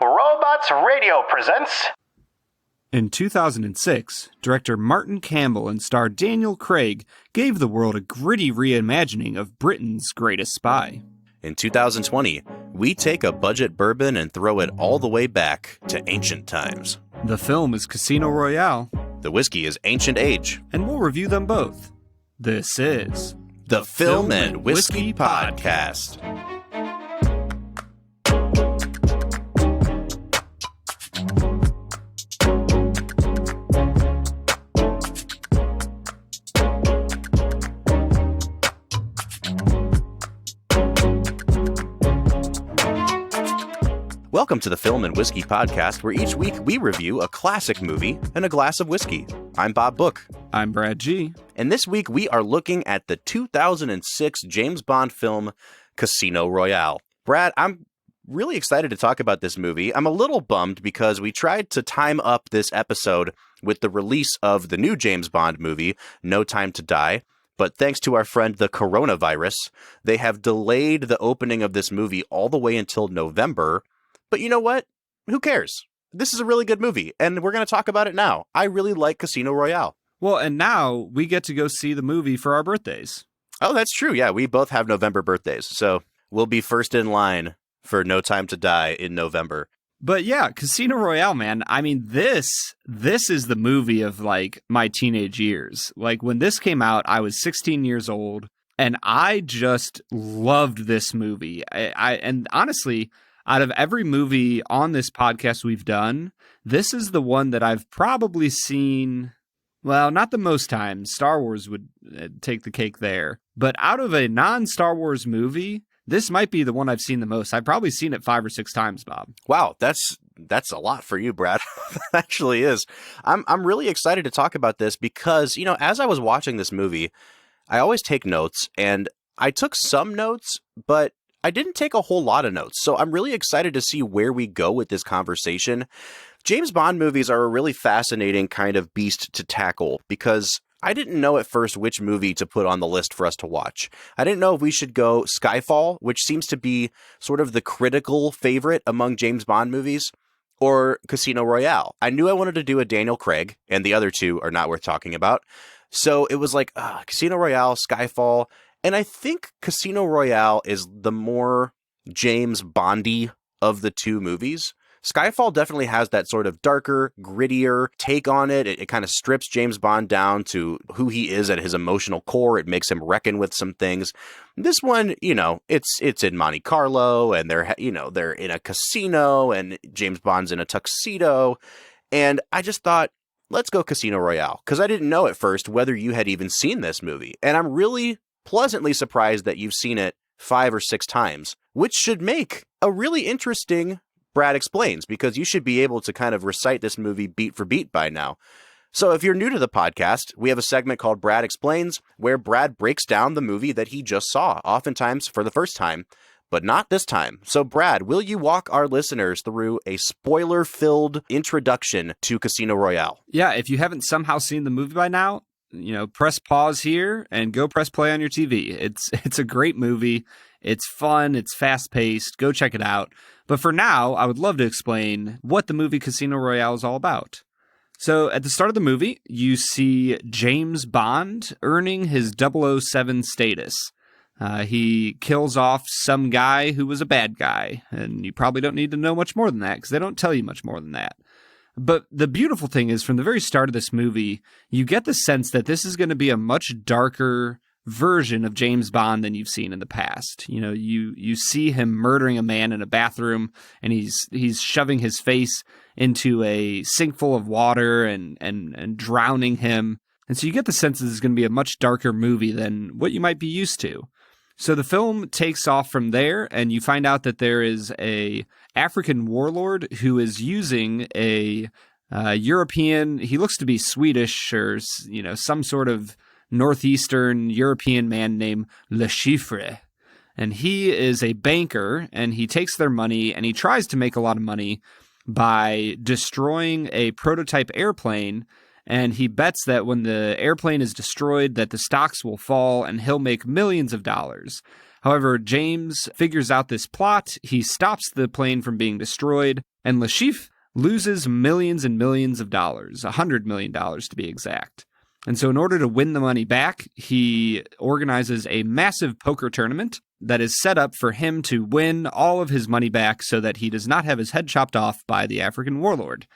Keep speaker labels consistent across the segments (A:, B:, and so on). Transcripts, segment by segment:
A: Robots Radio presents...
B: In 2006, director Martin Campbell and star Daniel Craig gave the world a gritty reimagining of Britain's greatest spy.
C: In 2020, we take a budget bourbon and throw it all the way back to ancient times.
B: The film is Casino Royale.
C: The whiskey is Ancient Age.
B: And we'll review them both. This is...
C: The Film and Whiskey Podcast. Welcome to the Film and Whiskey Podcast, where each week we review a classic movie and a glass of whiskey. I'm Bob Book.
B: I'm Brad G.
C: And this week we are looking at the 2006 James Bond film, Casino Royale. Brad, I'm really excited to talk about this movie. I'm a little bummed because we tried to time up this episode with the release of the new James Bond movie, No Time to Die. But thanks to our friend the coronavirus, they have delayed the opening of this movie all the way until November. But you know what? Who cares? This is a really good movie, and we're going to talk about it now. I really like Casino Royale.
B: Well, and now we get to go see the movie for our birthdays.
C: Oh, that's true. Yeah, we both have November birthdays, so we'll be first in line for No Time to Die in November.
B: But yeah, Casino Royale, man. I mean, this is the movie of, like, my teenage years. Like, when this came out, I was 16 years old, and I just loved this movie. And honestly, out of every movie on this podcast we've done, this is the one that I've probably seen, well, not the most times. Star Wars would take the cake there. But out of a non-Star Wars movie, this might be the one I've seen the most. I've probably seen it 5 or 6 times, Bob.
C: Wow, that's a lot for you, Brad. That actually is. I'm really excited to talk about this because, you know, as I was watching this movie, I always take notes, and I took some notes, but I didn't take a whole lot of notes, so I'm really excited to see where we go with this conversation. James Bond movies are a really fascinating kind of beast to tackle because I didn't know at first which movie to put on the list for us to watch. I didn't know if we should go Skyfall, which seems to be sort of the critical favorite among James Bond movies, or Casino Royale. I knew I wanted to do a Daniel Craig, and the other two are not worth talking about. So it was like Casino Royale, Skyfall. And I think Casino Royale is the more James Bondy of the two movies. Skyfall definitely has that sort of darker, grittier take on it. It kind of strips James Bond down to who he is at his emotional core. It makes him reckon with some things. This one, you know, it's in Monte Carlo, and they're in a casino, and James Bond's in a tuxedo. And I just thought, let's go Casino Royale, because I didn't know at first whether you had even seen this movie. And I'm really pleasantly surprised that you've seen it 5 or 6 times, which should make a really interesting Brad Explains, because you should be able to kind of recite this movie beat for beat by now. So if you're new to the podcast, we have a segment called Brad Explains, where Brad breaks down the movie that he just saw, oftentimes for the first time, but not this time. So Brad, will you walk our listeners through a spoiler-filled introduction to Casino Royale?
B: Yeah, if you haven't somehow seen the movie by now, you know, press pause here and go press play on your TV. It's a great movie. It's fun. It's fast-paced. Go check it out. But for now, I would love to explain what the movie Casino Royale is all about. So at the start of the movie, you see James Bond earning his 007 status. He kills off some guy who was a bad guy. And you probably don't need to know much more than that because they don't tell you much more than that. But the beautiful thing is, from the very start of this movie, you get the sense that this is going to be a much darker version of James Bond than you've seen in the past. You know, you see him murdering a man in a bathroom, and he's shoving his face into a sink full of water and drowning him. And so you get the sense that this is going to be a much darker movie than what you might be used to. So the film takes off from there, and you find out that there is a African warlord who is using a European, he looks to be Swedish or, you know, some sort of northeastern European man named Le Chiffre. And he is a banker, and he takes their money, and he tries to make a lot of money by destroying a prototype airplane. And he bets that when the airplane is destroyed, that the stocks will fall and he'll make millions of dollars. However, James figures out this plot, he stops the plane from being destroyed, and Le Chiffre loses millions and millions of dollars, $100 million to be exact. And so in order to win the money back, he organizes a massive poker tournament that is set up for him to win all of his money back so that he does not have his head chopped off by the African warlord.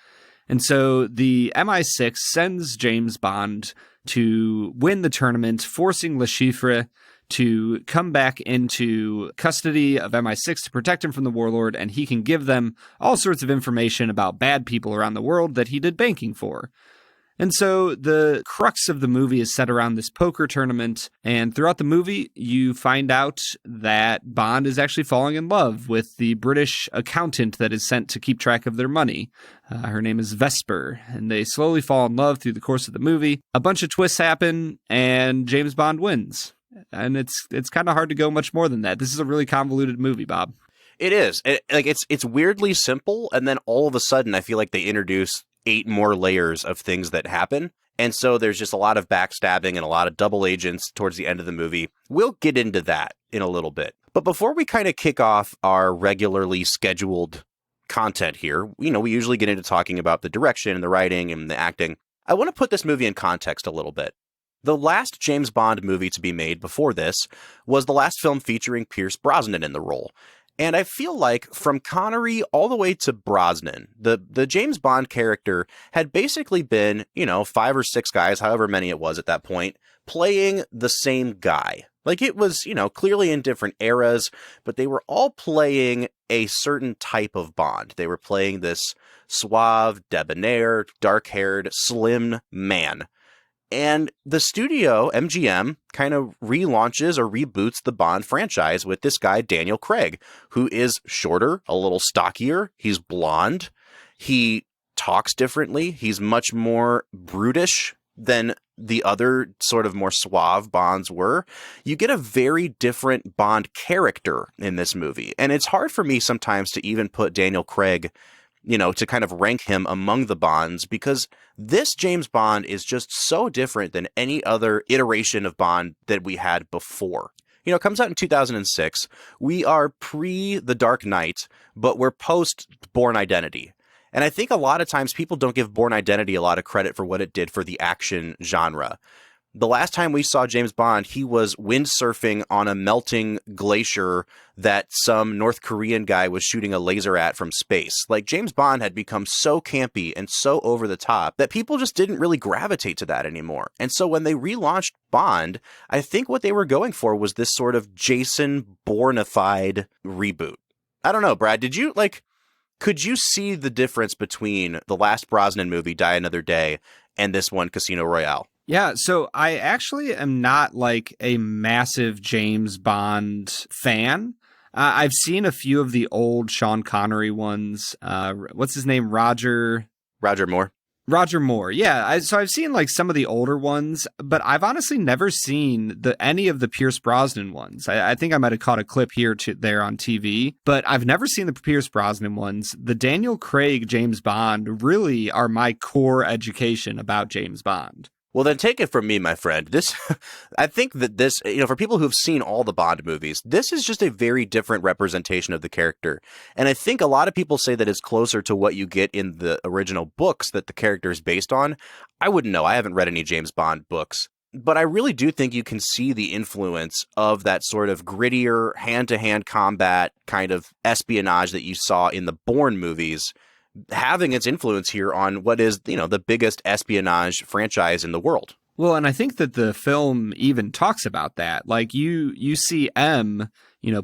B: And so the MI6 sends James Bond to win the tournament, forcing Le Chiffre to come back into custody of MI6 to protect him from the warlord, and he can give them all sorts of information about bad people around the world that he did banking for. And so the crux of the movie is set around this poker tournament, and throughout the movie, you find out that Bond is actually falling in love with the British accountant that is sent to keep track of their money. Her name is Vesper, and they slowly fall in love through the course of the movie. A bunch of twists happen, and James Bond wins. And it's kind of hard to go much more than that. This is a really convoluted movie, Bob.
C: It is. It's weirdly simple, and then all of a sudden, I feel like they introduce 8 more layers of things that happen. And so there's just a lot of backstabbing and a lot of double agents towards the end of the movie. We'll get into that in a little bit. But before we kind of kick off our regularly scheduled content here, we usually get into talking about the direction and the writing and the acting. I want to put this movie in context a little bit. The last James Bond movie to be made before this was the last film featuring Pierce Brosnan in the role. And I feel like from Connery all the way to Brosnan, the James Bond character had basically been, 5 or 6 guys, however many it was at that point, playing the same guy. Like it was, clearly in different eras, but they were all playing a certain type of Bond. They were playing this suave, debonair, dark-haired, slim man. And the studio, MGM, kind of relaunches or reboots the Bond franchise with this guy, Daniel Craig, who is shorter, a little stockier. He's blonde. He talks differently. He's much more brutish than the other sort of more suave Bonds were. You get a very different Bond character in this movie. And it's hard for me sometimes to even put Daniel Craig, to kind of rank him among the Bonds, because this James Bond is just so different than any other iteration of Bond that we had before. It comes out in 2006. We are pre The Dark Knight, but we're post Bourne Identity. And I think a lot of times people don't give Bourne Identity a lot of credit for what it did for the action genre. The last time we saw James Bond, he was windsurfing on a melting glacier that some North Korean guy was shooting a laser at from space. Like, James Bond had become so campy and so over the top that people just didn't really gravitate to that anymore. And so when they relaunched Bond, I think what they were going for was this sort of Jason Bourne-ified reboot. I don't know, Brad, could you see the difference between the last Brosnan movie, Die Another Day, and this one, Casino Royale?
B: Yeah, so I actually am not like a massive James Bond fan. I've seen a few of the old Sean Connery ones. What's his name? Roger
C: Moore.
B: Roger Moore. Yeah, so I've seen like some of the older ones, but I've honestly never seen any of the Pierce Brosnan ones. I think I might have caught a clip here there on TV, but I've never seen the Pierce Brosnan ones. The Daniel Craig James Bond really are my core education about James Bond.
C: Well, then take it from me, my friend. I think that this, for people who've seen all the Bond movies, this is just a very different representation of the character. And I think a lot of people say that it's closer to what you get in the original books that the character is based on. I wouldn't know. I haven't read any James Bond books. But I really do think you can see the influence of that sort of grittier, hand-to-hand combat kind of espionage that you saw in the Bourne movies, having its influence here on what is, the biggest espionage franchise in the world.
B: Well, and I think that the film even talks about that. Like you see M,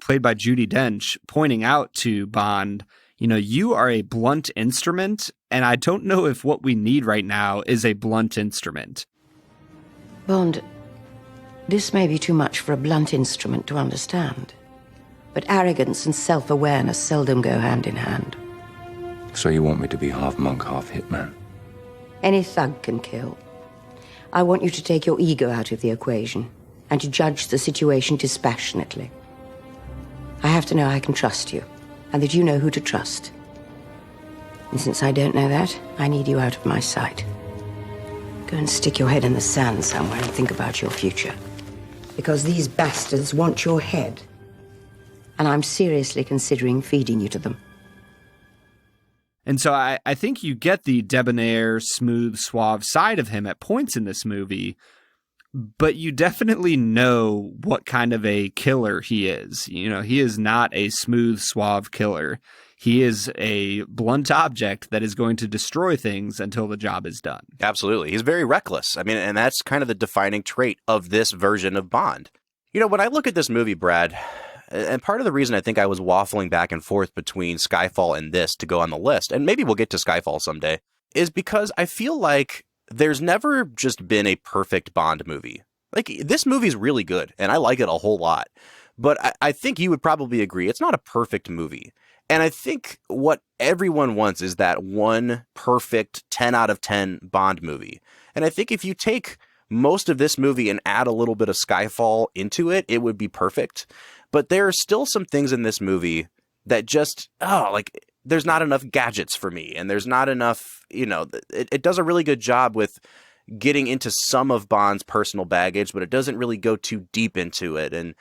B: played by Judi Dench, pointing out to Bond, you are a blunt instrument, and I don't know if what we need right now is a blunt instrument.
D: Bond, this may be too much for a blunt instrument to understand, but arrogance and self-awareness seldom go hand in hand.
E: So you want me to be half monk, half hitman?
D: Any thug can kill. I want you to take your ego out of the equation and to judge the situation dispassionately. I have to know I can trust you and that you know who to trust. And since I don't know that, I need you out of my sight. Go and stick your head in the sand somewhere and think about your future. Because these bastards want your head and I'm seriously considering feeding you to them.
B: And so I think you get the debonair, smooth, suave side of him at points in this movie, but you definitely know what kind of a killer he is. You know, he is not a smooth, suave killer. He is a blunt object that is going to destroy things until the job is done.
C: Absolutely. He's very reckless. I mean, and that's kind of the defining trait of this version of Bond. You know, when I look at this movie, Brad, and part of the reason I think I was waffling back and forth between Skyfall and this to go on the list, and maybe we'll get to Skyfall someday, is because I feel like there's never just been a perfect Bond movie. Like, this movie's really good, and I like it a whole lot. But I think you would probably agree it's not a perfect movie. And I think what everyone wants is that one perfect 10 out of 10 Bond movie. And I think if you take most of this movie and add a little bit of Skyfall into it, it would be perfect. But there are still some things in this movie that just, there's not enough gadgets for me. And there's not enough, it does a really good job with getting into some of Bond's personal baggage, but it doesn't really go too deep into it. And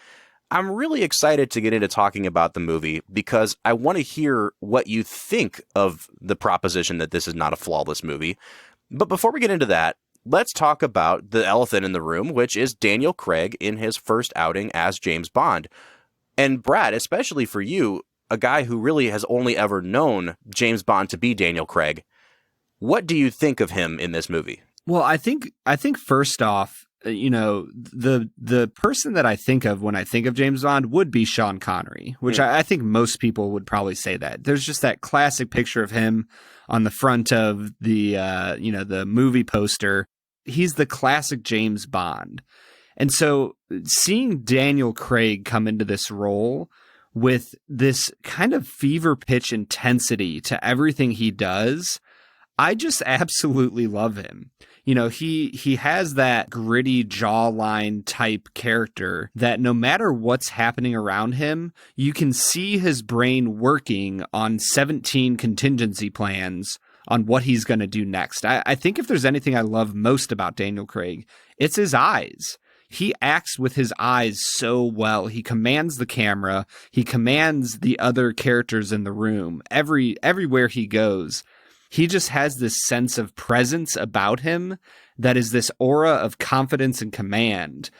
C: I'm really excited to get into talking about the movie because I want to hear what you think of the proposition that this is not a flawless movie. But before we get into that, let's talk about the elephant in the room, which is Daniel Craig in his first outing as James Bond. And Brad, especially for you, a guy who really has only ever known James Bond to be Daniel Craig, what do you think of him in this movie?
B: Well, I think first off, the person that I think of when I think of James Bond would be Sean Connery, which I think most people would probably say that. There's just that classic picture of him on the front of the movie poster. He's the classic James Bond. And so seeing Daniel Craig come into this role with this kind of fever pitch intensity to everything he does, I just absolutely love him. You know, he has that gritty jawline type character that no matter what's happening around him, you can see his brain working on 17 contingency plans on what he's going to do next. I think if there's anything I love most about Daniel Craig, it's his eyes. He acts with his eyes so well. He commands the camera. He commands the other characters in the room. Everywhere he goes, he just has this sense of presence about him that is this aura of confidence and command.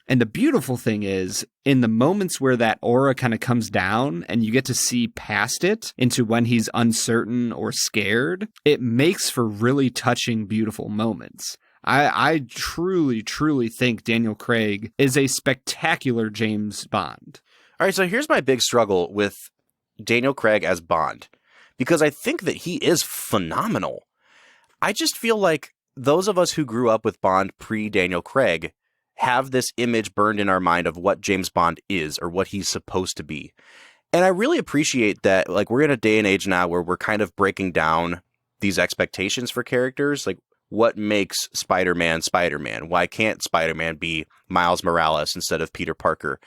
B: And the beautiful thing is, in the moments where that aura kind of comes down and you get to see past it into when he's uncertain or scared, it makes for really touching, beautiful moments. I truly, truly think Daniel Craig is a spectacular James Bond.
C: All right, so here's my big struggle with Daniel Craig as Bond. Because I think that he is phenomenal. I just feel like those of us who grew up with Bond pre-Daniel Craig have this image burned in our mind of what James Bond is or what he's supposed to be. And I really appreciate that, like, we're in a day and age now where we're kind of breaking down these expectations for characters. Like, what makes Spider-Man Spider-Man? Why can't Spider-Man be Miles Morales instead of Peter Parker?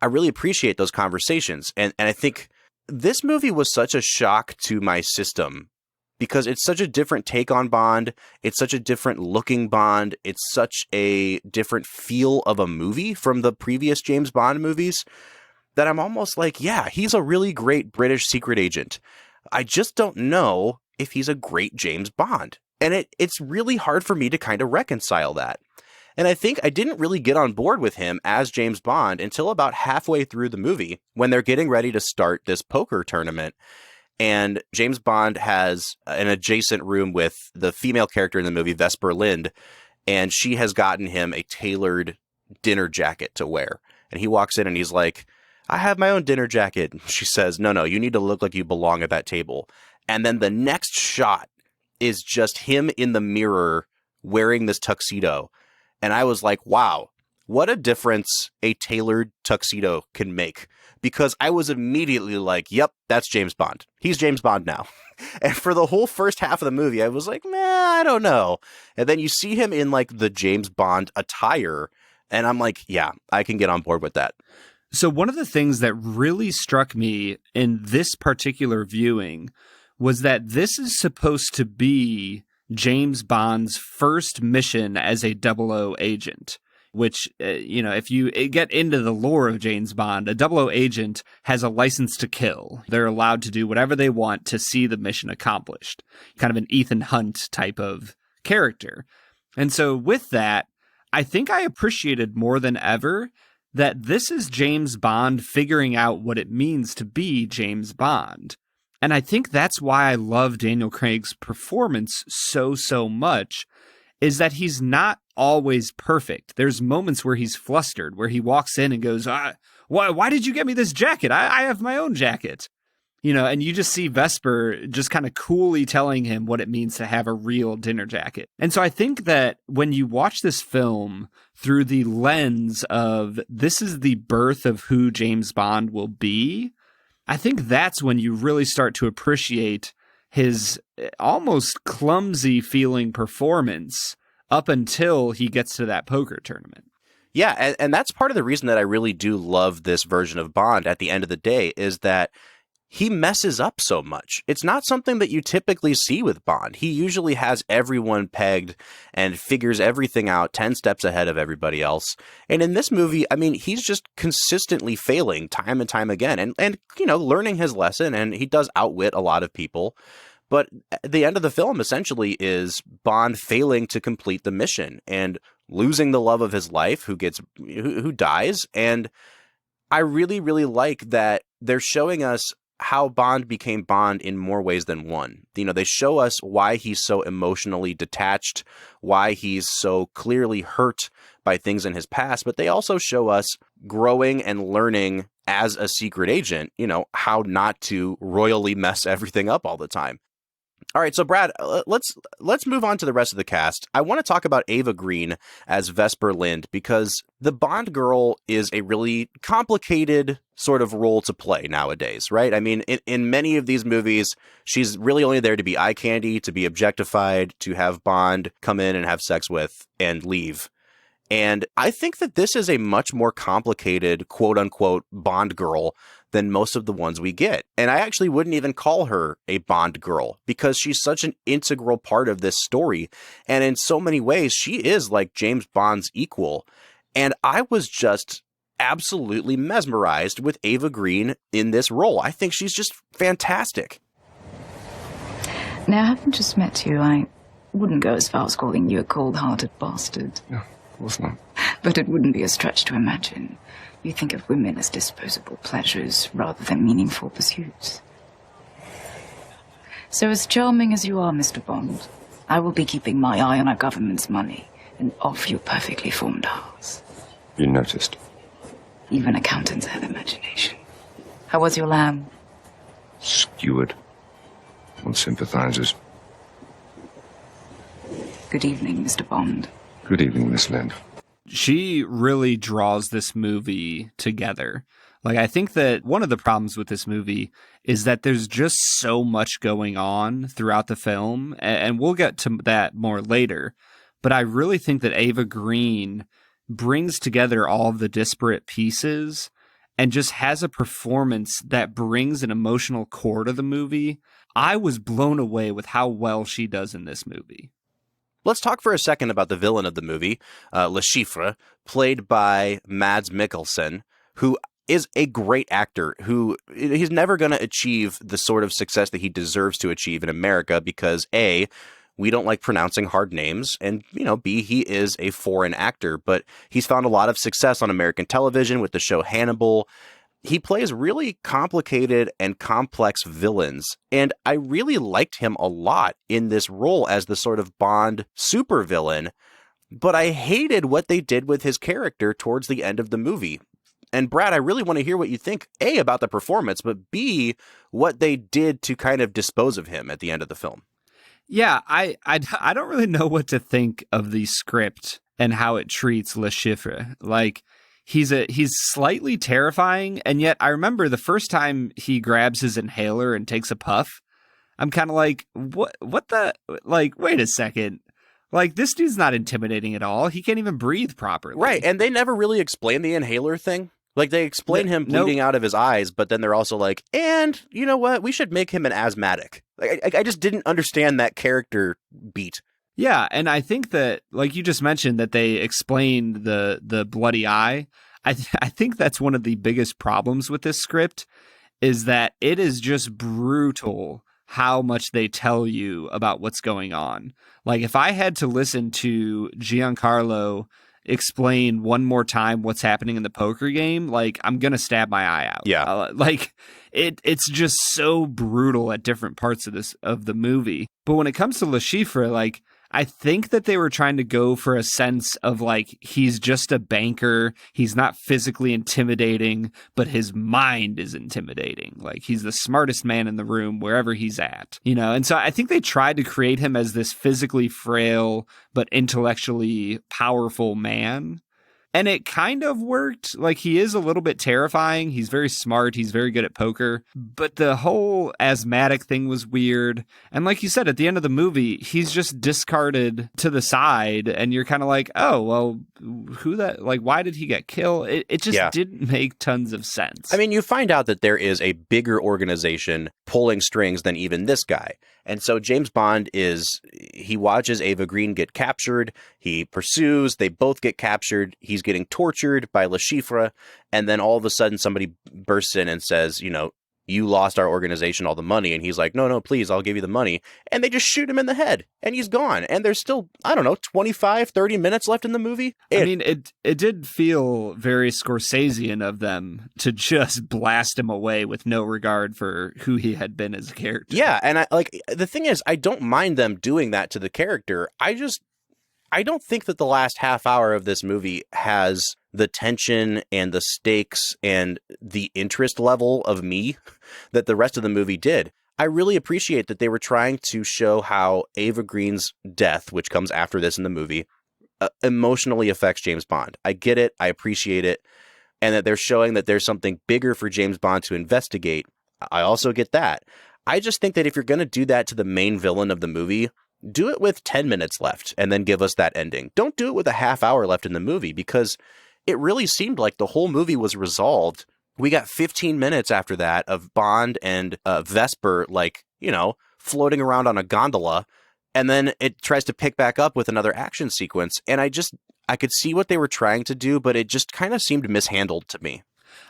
C: I really appreciate those conversations. And I think this movie was such a shock to my system because it's such a different take on Bond. It's such a different looking Bond. It's such a different feel of a movie from the previous James Bond movies that I'm almost like, yeah, he's a really great British secret agent. I just don't know if he's a great James Bond. And it's really hard for me to kind of reconcile that. And I think I didn't really get on board with him as James Bond until about halfway through the movie when they're getting ready to start this poker tournament. And James Bond has an adjacent room with the female character in the movie, Vesper Lynd, and she has gotten him a tailored dinner jacket to wear. And he walks in and he's like, I have my own dinner jacket. And she says, no, you need to look like you belong at that table. And then the next shot is just him in the mirror wearing this tuxedo. And I was like, wow, what a difference a tailored tuxedo can make. Because I was immediately like, yep, that's James Bond. He's James Bond now. And for the whole first half of the movie, I was like, I don't know. And then you see him in like the James Bond attire. And I'm like, yeah, I can get on board with that.
B: So one of the things that really struck me in this particular viewing was that this is supposed to be James Bond's first mission as a 00 agent. which, if you get into the lore of James Bond, a 00 agent has a license to kill. They're allowed to do whatever they want to see the mission accomplished. Kind of an Ethan Hunt type of character. And so with that, I think I appreciated more than ever that this is James Bond figuring out what it means to be James Bond. And I think that's why I love Daniel Craig's performance so much, is that he's not always perfect. There's moments where he's flustered, where he walks in and goes, why did you get me this jacket? I have my own jacket. And you just see Vesper just kind of coolly telling him what it means to have a real dinner jacket. And so I think that when you watch this film through the lens of this is the birth of who James Bond will be, I think that's when you really start to appreciate his almost clumsy feeling performance up until he gets to that poker tournament.
C: Yeah, and that's part of the reason that I really do love this version of Bond at the end of the day, is that he messes up so much. It's not something that you typically see with Bond. He usually has everyone pegged and figures everything out 10 steps ahead of everybody else. And in this movie, I mean, he's just consistently failing time and time again and learning his lesson, and he does outwit a lot of people. But the end of the film essentially is Bond failing to complete the mission and losing the love of his life, who dies. And I really, really like that they're showing us how Bond became Bond in more ways than one. They show us why he's so emotionally detached, why he's so clearly hurt by things in his past, but they also show us growing and learning as a secret agent, how not to royally mess everything up all the time. All right, so Brad, let's move on to the rest of the cast. I want to talk about Eva Green as Vesper Lynd, because the Bond girl is a really complicated sort of role to play nowadays, right? I mean, in many of these movies, she's really only there to be eye candy, to be objectified, to have Bond come in and have sex with and leave. And I think that this is a much more complicated, quote-unquote, Bond girl than most of the ones we get. And I actually wouldn't even call her a Bond girl, because she's such an integral part of this story. And in so many ways, she is like James Bond's equal. And I was just absolutely mesmerized with Eva Green in this role. I think she's just fantastic.
F: Now, having just met you, I wouldn't go as far as calling you a cold-hearted bastard.
E: No, of course not.
F: But it wouldn't be a stretch to imagine you think of women as disposable pleasures rather than meaningful pursuits. So as charming as you are, Mr. Bond, I will be keeping my eye on our government's money and off your perfectly formed hearts.
E: You noticed.
F: Even accountants have imagination. How was your lamb?
E: Skewered. On sympathizers.
F: Good evening, Mr. Bond.
E: Good evening, Miss Lynd.
B: She really draws this movie together. Like, I think that one of the problems with this movie is that there's just so much going on throughout the film, and we'll get to that more later. But I really think that Eva Green brings together all of the disparate pieces and just has a performance that brings an emotional core to the movie. I was blown away with how well she does in this movie.
C: Let's talk for a second about the villain of the movie, Le Chiffre, played by Mads Mikkelsen, who is a great actor who he's never going to achieve the sort of success that he deserves to achieve in America because A, we don't like pronouncing hard names, and, B, he is a foreign actor, but he's found a lot of success on American television with the show Hannibal. He plays really complicated and complex villains, and I really liked him a lot in this role as the sort of Bond supervillain, but I hated what they did with his character towards the end of the movie. And Brad, I really want to hear what you think, A, about the performance, but B, what they did to kind of dispose of him at the end of the film.
B: Yeah, I don't really know what to think of the script and how it treats Le Chiffre. Like, he's slightly terrifying, and yet I remember the first time he grabs his inhaler and takes a puff, I'm kind of like, what the, like, wait a second. Like, this dude's not intimidating at all. He can't even breathe properly.
C: Right, and they never really explain the inhaler thing. Like, they explain him bleeding out of his eyes, but then they're also like, and you know what? We should make him an asthmatic. Like, I just didn't understand that character beat.
B: Yeah, and I think that, like you just mentioned, that they explained the bloody eye. I think that's one of the biggest problems with this script is that it is just brutal how much they tell you about what's going on. Like, if I had to listen to Giancarlo explain one more time what's happening in the poker game, like, I'm gonna stab my eye out.
C: Yeah.
B: Like, it's just so brutal at different parts of the movie. But when it comes to Le Chiffre, like, I think that they were trying to go for a sense of, like, he's just a banker. He's not physically intimidating, but his mind is intimidating. Like, he's the smartest man in the room wherever he's at, you know? And so I think they tried to create him as this physically frail, but intellectually powerful man. And it kind of worked. Like, he is a little bit terrifying. He's very smart. He's very good at poker. But the whole asthmatic thing was weird. And like you said, at the end of the movie, he's just discarded to the side. And you're kind of like, oh, well, why did he get killed? It just didn't make tons of sense.
C: I mean, you find out that there is a bigger organization pulling strings than even this guy. And so James Bond he watches Eva Green get captured. He pursues. They both get captured. He's getting tortured by Le Chiffre. And then all of a sudden somebody bursts in and says, you know, you lost our organization all the money. And he's like, no, please, I'll give you the money. And they just shoot him in the head and he's gone. And there's still, I don't know, 25, 30 minutes left in the movie.
B: I mean, it did feel very Scorsesean of them to just blast him away with no regard for who he had been as a character.
C: Yeah. And the thing is, I don't mind them doing that to the character. I don't think that the last half hour of this movie has the tension and the stakes and the interest level of me that the rest of the movie did. I really appreciate that they were trying to show how Eva Green's death, which comes after this in the movie, emotionally affects James Bond. I get it. I appreciate it. And that they're showing that there's something bigger for James Bond to investigate. I also get that. I just think that if you're going to do that to the main villain of the movie, do it with 10 minutes left and then give us that ending. Don't do it with a half hour left in the movie, because it really seemed like the whole movie was resolved. We got 15 minutes after that of Bond and Vesper, like, you know, floating around on a gondola. And then it tries to pick back up with another action sequence. And I could see what they were trying to do, but it just kind of seemed mishandled to me.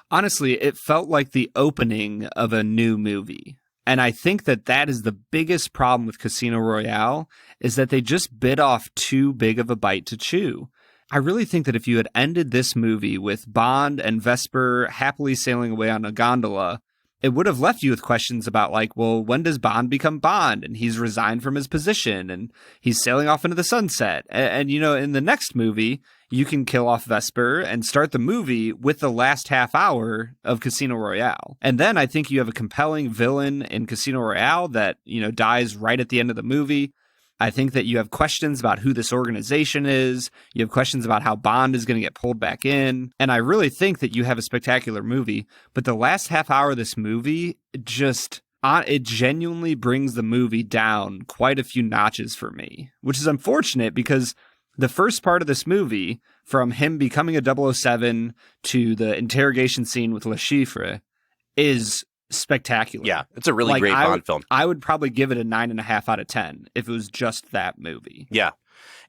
B: Honestly, it felt like the opening of a new movie. And I think that is the biggest problem with Casino Royale, is that they just bit off too big of a bite to chew. I really think that if you had ended this movie with Bond and Vesper happily sailing away on a gondola, it would have left you with questions about, like, well, when does Bond become Bond? And he's resigned from his position and he's sailing off into the sunset. And you know, in the next movie, you can kill off Vesper and start the movie with the last half hour of Casino Royale. And then I think you have a compelling villain in Casino Royale that, you know, dies right at the end of the movie. I think that you have questions about who this organization is. You have questions about how Bond is going to get pulled back in. And I really think that you have a spectacular movie. But the last half hour of this movie, it genuinely brings the movie down quite a few notches for me, which is unfortunate because the first part of this movie, from him becoming a 007 to the interrogation scene with Le Chiffre, is spectacular.
C: Yeah, it's a really great Bond film.
B: I would probably give it a 9.5 out of 10 if it was just that movie.
C: Yeah.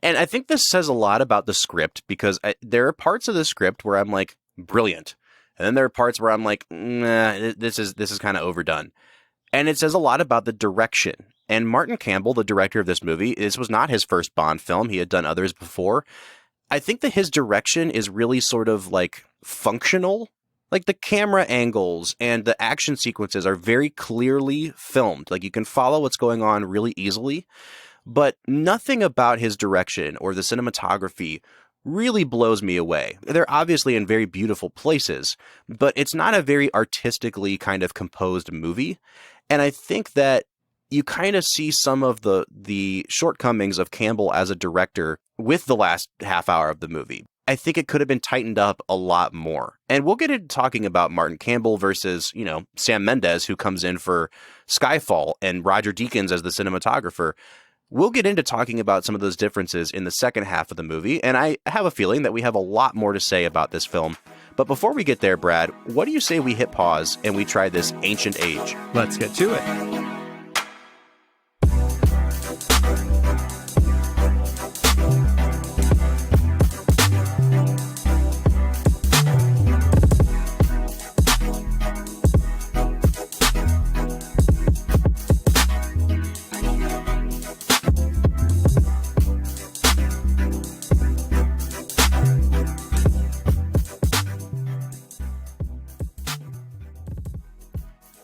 C: And I think this says a lot about the script, because there are parts of the script where I'm like, brilliant. And then there are parts where I'm like, nah, this is kind of overdone. And it says a lot about the direction. And Martin Campbell, the director of this movie, this was not his first Bond film. He had done others before. I think that his direction is really sort of like functional. Like the camera angles and the action sequences are very clearly filmed. Like you can follow what's going on really easily, but nothing about his direction or the cinematography really blows me away. They're obviously in very beautiful places, but it's not a very artistically kind of composed movie. And I think that you kind of see some of the shortcomings of Campbell as a director with the last half hour of the movie. I think it could have been tightened up a lot more. And we'll get into talking about Martin Campbell versus, you know, Sam Mendes, who comes in for Skyfall, and Roger Deakins as the cinematographer. We'll get into talking about some of those differences in the second half of the movie, and I have a feeling that we have a lot more to say about this film. But before we get there, Brad, what do you say we hit pause and we try this Ancient Age?
B: Let's get to it.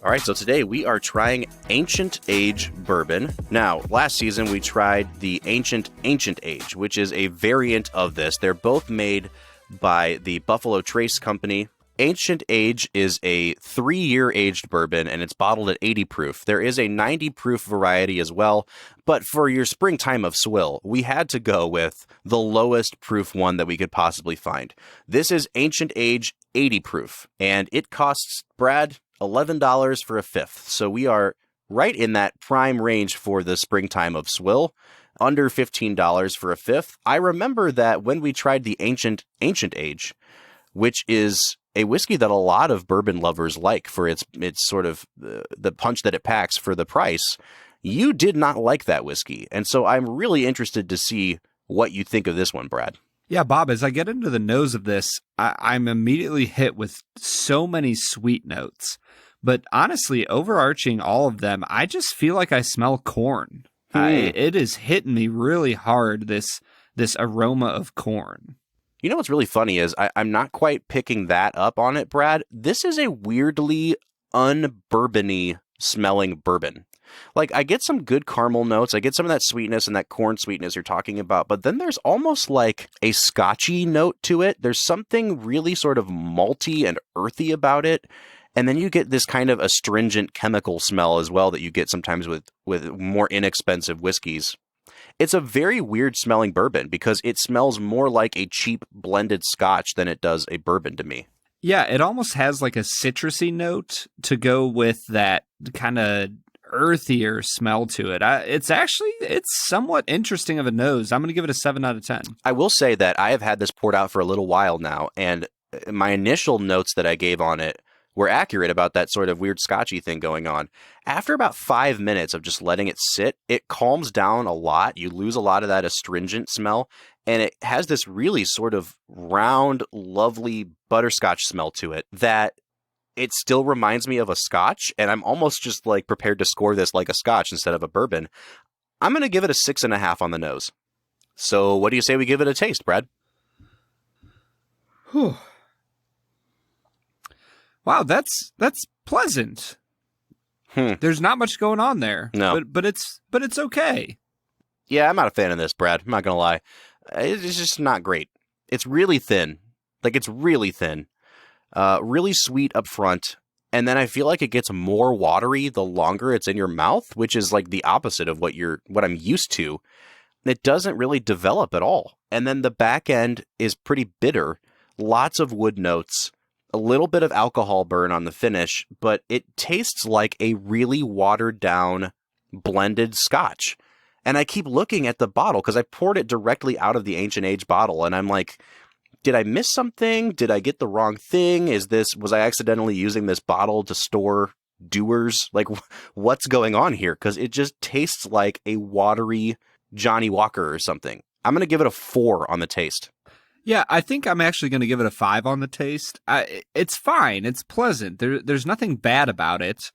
C: All right, so today we are trying Ancient Age Bourbon. Now, last season we tried the Ancient Age, which is a variant of this. They're both made by the Buffalo Trace Company. Ancient Age is a 3-year aged bourbon, and it's bottled at 80 proof. There is a 90 proof variety as well, but for your Springtime of Swill, we had to go with the lowest proof one that we could possibly find. This is Ancient Age 80 proof, and it costs, Brad, $11 for a fifth. So we are right in that prime range for the Springtime of Swill, under $15 for a fifth. I remember that when we tried the Ancient Age, which is a whiskey that a lot of bourbon lovers like for its sort of the punch that it packs for the price, you did not like that whiskey. And so I'm really interested to see what you think of this one, Brad.
B: Yeah, Bob, as I get into the nose of this, I'm immediately hit with so many sweet notes. But honestly, overarching all of them, I just feel like I smell corn. It is hitting me really hard, this aroma of corn.
C: You know what's really funny is I'm not quite picking that up on it, Brad. This is a weirdly un-bourbon-y smelling bourbon. Like, I get some good caramel notes. I get some of that sweetness and that corn sweetness you're talking about. But then there's almost like a scotchy note to it. There's something really sort of malty and earthy about it. And then you get this kind of astringent chemical smell as well that you get sometimes with more inexpensive whiskeys. It's a very weird smelling bourbon because it smells more like a cheap blended scotch than it does a bourbon to me.
B: Yeah, it almost has like a citrusy note to go with that kind of earthier smell to it. It's somewhat interesting of a nose. I'm going to give it a 7 out of 10.
C: I will say that I have had this poured out for a little while now, and my initial notes that I gave on it were accurate about that sort of weird scotchy thing going on. After about 5 minutes of just letting it sit, it calms down a lot. You lose a lot of that astringent smell, and it has this really sort of round, lovely butterscotch smell to it that it still reminds me of a scotch, and I'm almost just like prepared to score this like a scotch instead of a bourbon. I'm going to give it a 6.5 on the nose. So what do you say we give it a taste, Brad?
B: Whew. Wow, that's pleasant. There's not much going on there.
C: No,
B: but it's okay.
C: Yeah, I'm not a fan of this, Brad. I'm not gonna lie. It's just not great. It's really thin. Like, it's really thin. Really sweet up front, and then I feel like it gets more watery the longer it's in your mouth, which is like the opposite of what I'm used to. It doesn't really develop at all, and then the back end is pretty bitter. Lots of wood notes. A little bit of alcohol burn on the finish, but it tastes like a really watered down blended scotch. And I keep looking at the bottle because I poured it directly out of the Ancient Age bottle, and I'm like, did I miss something? Did I get the wrong thing? Was I accidentally using this bottle to store Dewar's? Like, what's going on here? Because it just tastes like a watery Johnny Walker or something. I'm going to give it a 4 on the taste.
B: Yeah, I think I'm actually going to give it a 5 on the taste. It's fine. It's pleasant. There's nothing bad about it.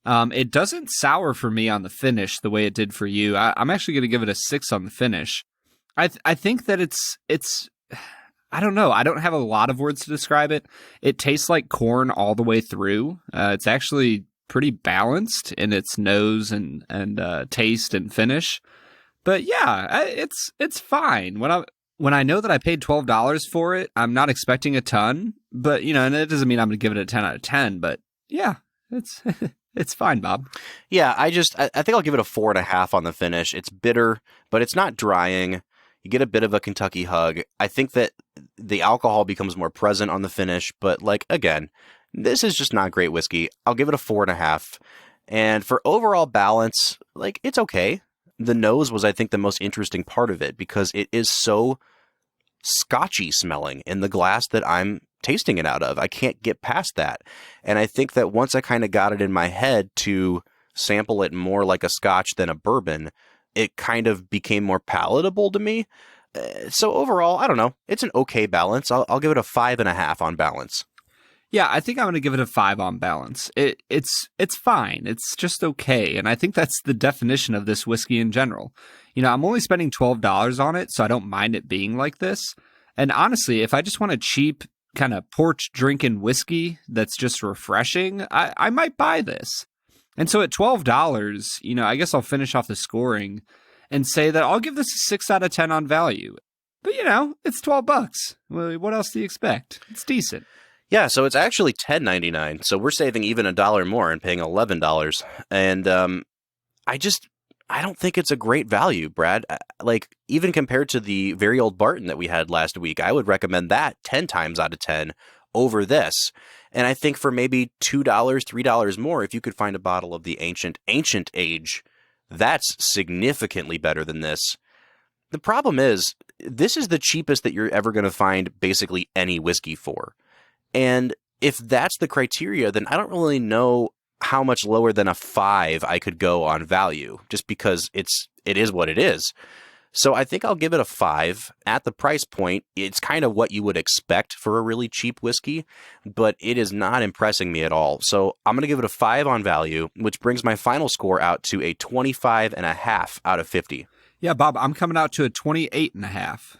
B: It doesn't sour for me on the finish the way it did for you. I'm actually going to give it a 6 on the finish. I think that it's I don't know. I don't have a lot of words to describe it. It tastes like corn all the way through. It's actually pretty balanced in its nose and taste and finish. But yeah, it's fine. When I know that I paid $12 for it, I'm not expecting a ton, but and it doesn't mean I'm going to give it a 10 out of 10, but yeah, it's fine, Bob.
C: Yeah, I think I'll give it a 4.5 on the finish. It's bitter, but it's not drying. You get a bit of a Kentucky hug. I think that the alcohol becomes more present on the finish, but like, again, this is just not great whiskey. I'll give it a 4.5. And for overall balance, like, it's okay. The nose was, I think, the most interesting part of it because it is so scotchy smelling in the glass that I'm tasting it out of. I can't get past that. And I think that once I kind of got it in my head to sample it more like a scotch than a bourbon, it kind of became more palatable to me. So overall, I don't know. It's an okay balance. I'll give it a 5.5 on balance.
B: Yeah, I think I'm going to give it a 5 on balance. It's fine. It's just okay. And I think that's the definition of this whiskey in general. I'm only spending $12 on it, so I don't mind it being like this. And honestly, if I just want a cheap kind of porch drinking whiskey that's just refreshing, I might buy this. And so at $12, I guess I'll finish off the scoring and say that I'll give this a 6 out of 10 on value. But, it's $12. Well, what else do you expect? It's decent.
C: Yeah, so it's actually $10.99. So we're saving even $1 more and paying $11. And I don't think it's a great value, Brad. Like, even compared to the Very Old Barton that we had last week, I would recommend that 10 times out of 10 over this. And I think for maybe $2, $3 more, if you could find a bottle of the ancient age, that's significantly better than this. The problem is, this is the cheapest that you're ever going to find basically any whiskey for. And if that's the criteria, then I don't really know how much lower than a 5 I could go on value, just because it is what it is. So I think I'll give it a 5 at the price point. It's kind of what you would expect for a really cheap whiskey, but it is not impressing me at all. So I'm going to give it a 5 on value, which brings my final score out to a 25.5 out of 50.
B: Yeah, Bob, I'm coming out to a 28.5.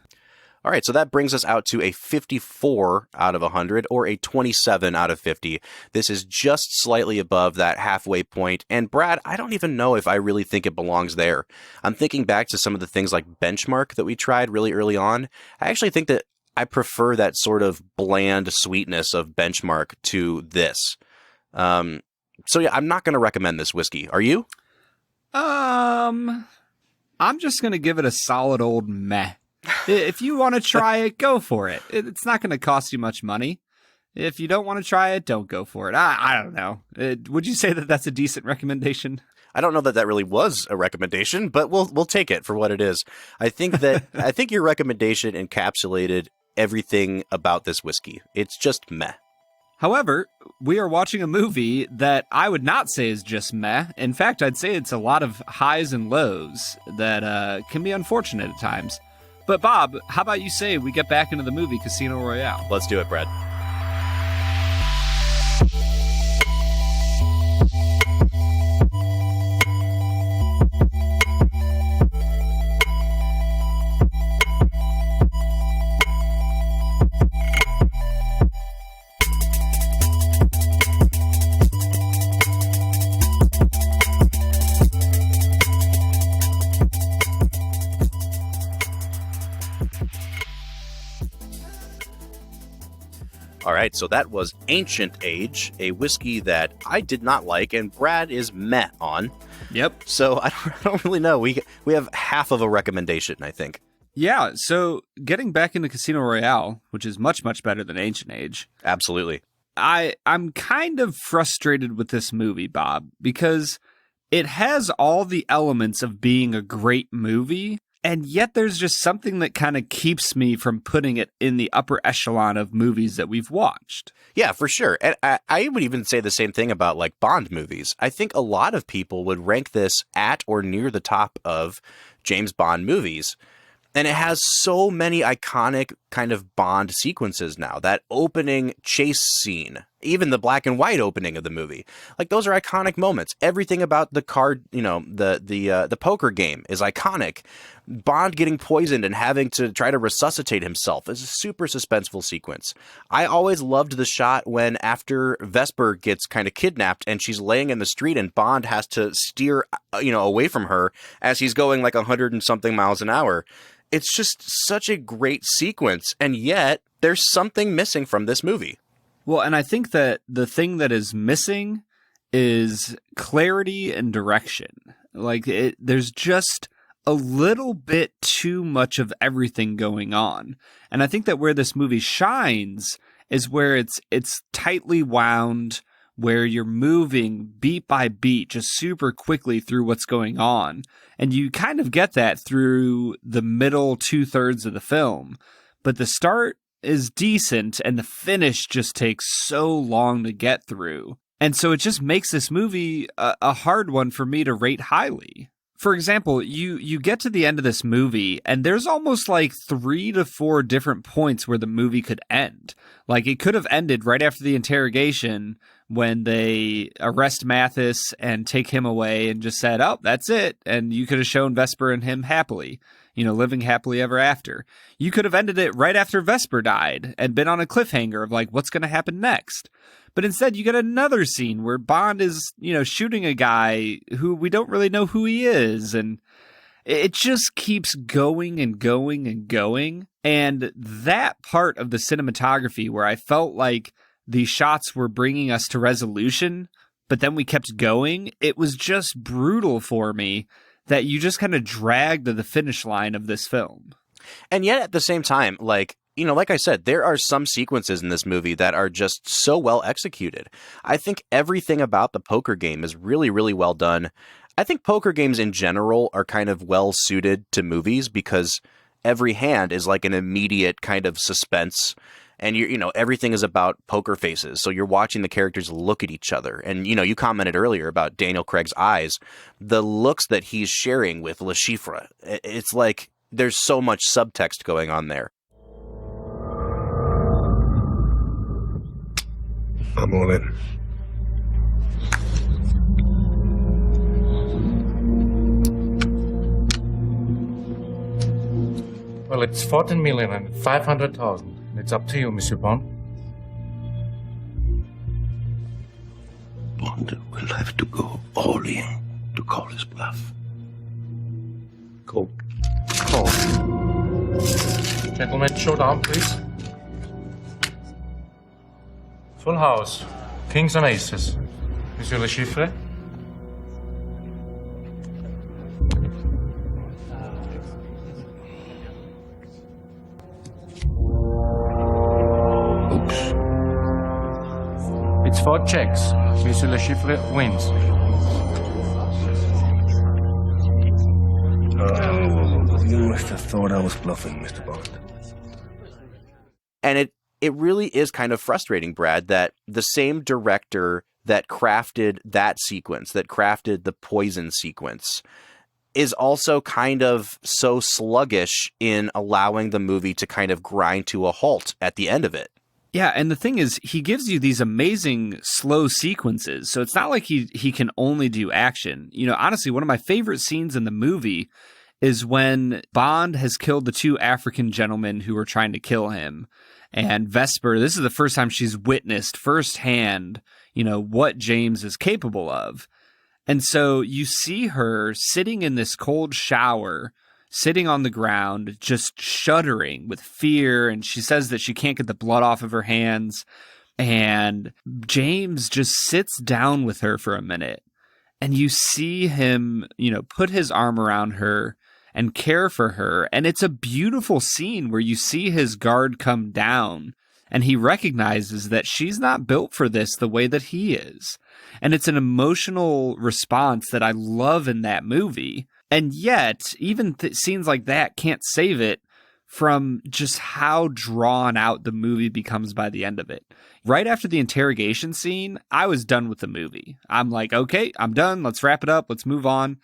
C: All right, so that brings us out to a 54 out of 100 or a 27 out of 50. This is just slightly above that halfway point. And Brad, I don't even know if I really think it belongs there. I'm thinking back to some of the things like Benchmark that we tried really early on. I actually think that I prefer that sort of bland sweetness of Benchmark to this. So yeah, I'm not going to recommend this whiskey. Are you?
B: I'm just going to give it a solid old meh. If you want to try it, go for it. It's not going to cost you much money. If you don't want to try it, don't go for it. I don't know. Would you say that that's a decent recommendation?
C: I don't know that that really was a recommendation, but we'll take it for what it is. I think your recommendation encapsulated everything about this whiskey. It's just meh.
B: However, we are watching a movie that I would not say is just meh. In fact, I'd say it's a lot of highs and lows that can be unfortunate at times. But Bob, how about you say we get back into the movie Casino Royale?
C: Let's do it, Brad. All right, so that was Ancient Age, a whiskey that I did not like, and Brad is meh on.
B: Yep.
C: So I don't really know. We have half of a recommendation, I think.
B: Yeah, so getting back into Casino Royale, which is much, much better than Ancient Age.
C: Absolutely.
B: I'm kind of frustrated with this movie, Bob, because it has all the elements of being a great movie, and yet there's just something that kind of keeps me from putting it in the upper echelon of movies that we've watched.
C: Yeah, for sure. And I would even say the same thing about like Bond movies. I think a lot of people would rank this at or near the top of James Bond movies. And it has so many iconic kind of Bond sequences now. That opening chase scene, even the black and white opening of the movie. Like, those are iconic moments. Everything about the card, the poker game is iconic. Bond getting poisoned and having to try to resuscitate himself is a super suspenseful sequence. I always loved the shot when after Vesper gets kind of kidnapped and she's laying in the street and Bond has to steer, away from her as he's going like 100 and something miles an hour. It's just such a great sequence, and yet there's something missing from this movie.
B: Well, and I think that the thing that is missing is clarity and direction. Like, there's just a little bit too much of everything going on. And I think that where this movie shines is where it's tightly wound, where you're moving beat by beat just super quickly through what's going on. And you kind of get that through the middle 2/3 of the film. But the start is decent and the finish just takes so long to get through. And so it just makes this movie a hard one for me to rate highly. For example, you get to the end of this movie and there's almost like 3 to 4 different points where the movie could end. Like, it could have ended right after the interrogation when they arrest Mathis and take him away and just said, oh, that's it. And you could have shown Vesper and him happily, living happily ever after. You could have ended it right after Vesper died and been on a cliffhanger of like, what's going to happen next? But instead, you get another scene where Bond is, shooting a guy who we don't really know who he is. And it just keeps going and going and going. And that part of the cinematography where I felt like the shots were bringing us to resolution, but then we kept going, it was just brutal for me that you just kind of dragged to the finish line of this film.
C: And yet at the same time, like I said, there are some sequences in this movie that are just so well executed. I think everything about the poker game is really, really well done. I think poker games in general are kind of well suited to movies because every hand is like an immediate kind of suspense. And everything is about poker faces. So you're watching the characters look at each other. And, you commented earlier about Daniel Craig's eyes, the looks that he's sharing with Le Chiffre. It's like there's so much subtext going on there.
G: I'm all in.
H: Well, it's 14,500,000. It's up to you, Monsieur Bond.
G: Bond will have to go all in to call his bluff.
H: Call. Gentlemen, showdown, please. Full house. Kings and aces. Monsieur Le Chiffre? It's 4 checks. Monsieur Le Chiffre wins.
G: You must have thought I was bluffing, Mr. Bond.
C: And it really is kind of frustrating, Brad, that the same director that crafted that sequence, that crafted the poison sequence, is also kind of so sluggish in allowing the movie to kind of grind to a halt at the end of it.
B: Yeah, and the thing is, he gives you these amazing slow sequences, so it's not like he can only do action. Honestly, one of my favorite scenes in the movie is when Bond has killed the 2 African gentlemen who were trying to kill him. And Vesper, this is the first time she's witnessed firsthand, what James is capable of. And so you see her sitting in this cold shower, sitting on the ground, just shuddering with fear. And she says that she can't get the blood off of her hands. And James just sits down with her for a minute. And you see him, put his arm around her and care for her. And it's a beautiful scene where you see his guard come down and he recognizes that she's not built for this the way that he is. And it's an emotional response that I love in that movie. And yet, even scenes like that can't save it from just how drawn out the movie becomes by the end of it. Right after the interrogation scene, I was done with the movie. I'm like, okay, I'm done. Let's wrap it up. Let's move on.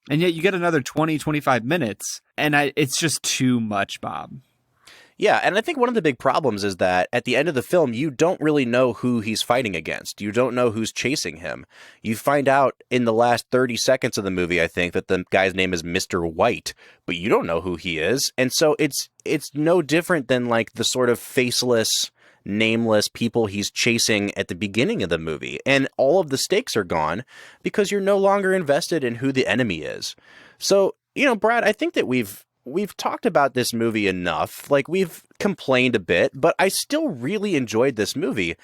B: And yet you get another 20, 25 minutes, and it's just too much, Bob.
C: Yeah, and I think one of the big problems is that at the end of the film, you don't really know who he's fighting against. You don't know who's chasing him. You find out in the last 30 seconds of the movie, I think, that the guy's name is Mr. White, but you don't know who he is. And so it's no different than like the sort of faceless, nameless people he's chasing at the beginning of the movie. And all of the stakes are gone because you're no longer invested in who the enemy is. So, Brad, I think that we've talked about this movie enough. Like, we've complained a bit, but I still really enjoyed this movie.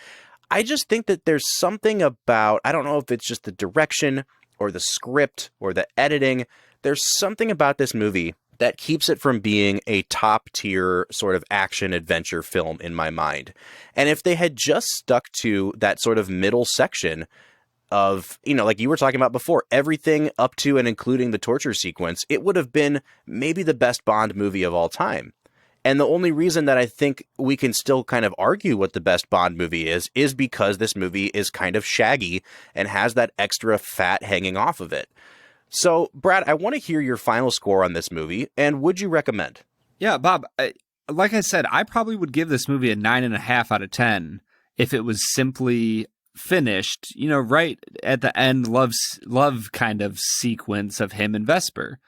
C: I just think that there's something about, I don't know if it's just the direction or the script or the editing. There's something about this movie that keeps it from being a top tier sort of action adventure film in my mind. And if they had just stuck to that sort of middle section of, like you were talking about before, everything up to and including the torture sequence, it would have been maybe the best Bond movie of all time. And the only reason that I think we can still kind of argue what the best Bond movie is because this movie is kind of shaggy and has that extra fat hanging off of it. So, Brad, I want to hear your final score on this movie, and would you recommend?
B: Yeah, Bob, like I said, I probably would give this movie a 9.5 out of 10 if it was simply finished, right at the end, love kind of sequence of him and Vesper.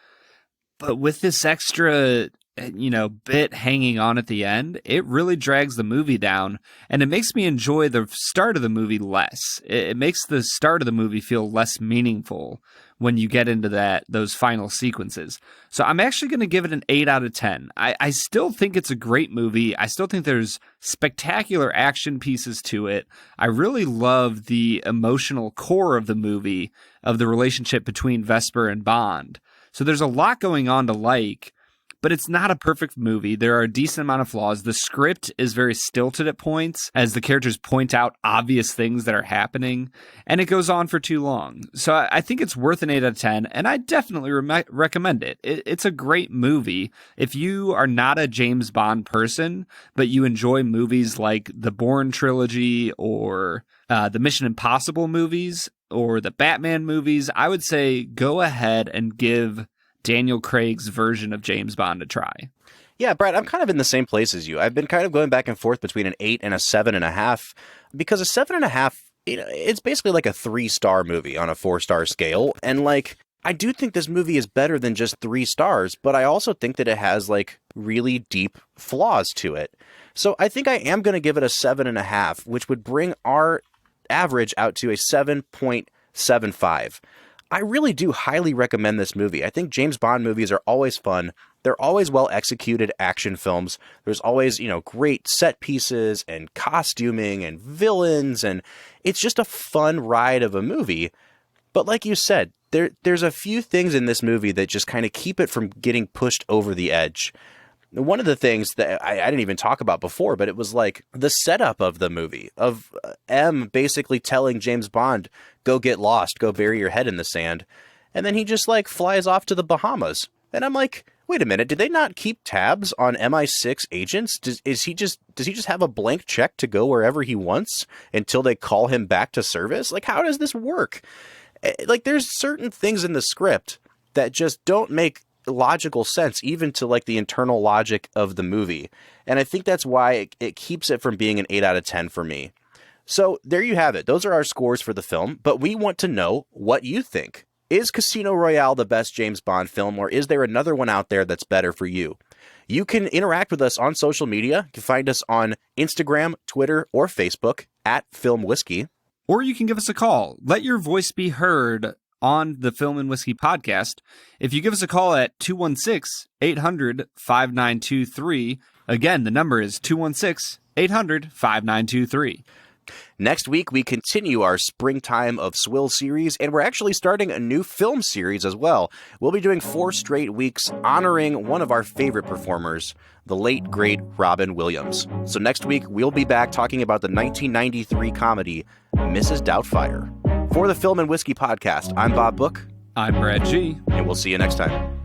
B: But with this extra, bit hanging on at the end, it really drags the movie down, and it makes me enjoy the start of the movie less. It makes the start of the movie feel less meaningful when you get into those final sequences. So I'm actually going to give it an 8 out of 10. I still think it's a great movie. I still think there's spectacular action pieces to it. I really love the emotional core of the movie, of the relationship between Vesper and Bond. So there's a lot going on to like, but it's not a perfect movie. There are a decent amount of flaws. The script is very stilted at points as the characters point out obvious things that are happening, and it goes on for too long. So I think it's worth an 8 out of 10, and I definitely recommend it. It's a great movie. If you are not a James Bond person, but you enjoy movies like the Bourne trilogy or the Mission Impossible movies or the Batman movies, I would say go ahead and give Daniel Craig's version of James Bond to try.
C: Yeah, Brad, I'm kind of in the same place as you. I've been kind of going back and forth between an 8 and a 7.5, because a 7.5, it's basically like a 3-star movie on a 4-star scale. And I do think this movie is better than just 3 stars, but I also think that it has really deep flaws to it. So I think I am going to give it a 7.5, which would bring our average out to a 7.75. I really do highly recommend this movie. I think James Bond movies are always fun. They're always well-executed action films. There's always, great set pieces and costuming and villains, and it's just a fun ride of a movie. But like you said, there's a few things in this movie that just kind of keep it from getting pushed over the edge. One of the things that I didn't even talk about before, but it was the setup of the movie, of M basically telling James Bond, go get lost, go bury your head in the sand. And then he just flies off to the Bahamas. And I'm like, wait a minute, did they not keep tabs on MI6 agents? Does he just have a blank check to go wherever he wants until they call him back to service? How does this work? There's certain things in the script that just don't make logical sense, even to the internal logic of the movie. And I think that's why it keeps it from being an 8 out of 10 for me. So there you have it. Those are our scores for the film, but we want to know what you think. Is Casino Royale the best James Bond film, or is there another one out there that's better for you? You can interact with us on social media. You can find us on Instagram, Twitter, or Facebook @FilmWhiskey.
B: Or you can give us a call. Let your voice be heard on the Film and Whiskey podcast. If you give us a call at 216-800-5923, again, the number is 216-800-5923.
C: Next week, we continue our Springtime of Swill series, and we're actually starting a new film series as well. We'll be doing 4 straight weeks honoring one of our favorite performers, the late, great Robin Williams. So next week, we'll be back talking about the 1993 comedy, Mrs. Doubtfire. For the Film and Whiskey podcast, I'm Bob Book.
B: I'm Brad G.
C: And we'll see you next time.